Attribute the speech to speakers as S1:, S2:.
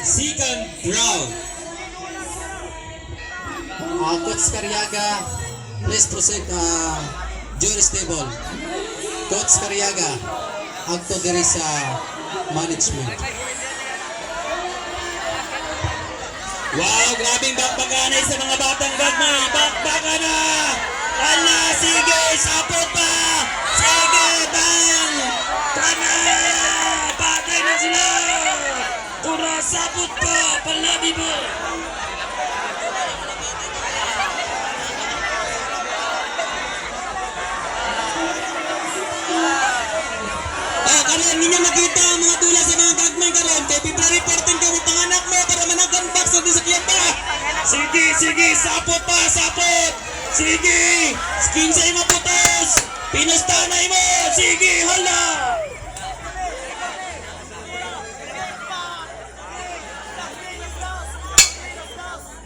S1: second round.
S2: Coach Cariaga, please proceed jury's table. Coach Cariaga, agto diri sa management.
S1: Wow, grabing bakbakanay sa mga batang gagmay. Bakbaka na! Ala, sige, sapot pa! Sige, bang! Tama! Patay na sila! Kura, sapot pa! Palabi mo! Karon ninyo makita ang mga tula sa mga gagmay karon kay February 14 ka panganak mo para managan back sa disakyan pa. Sige, sapot pa, sapot. Sige, 15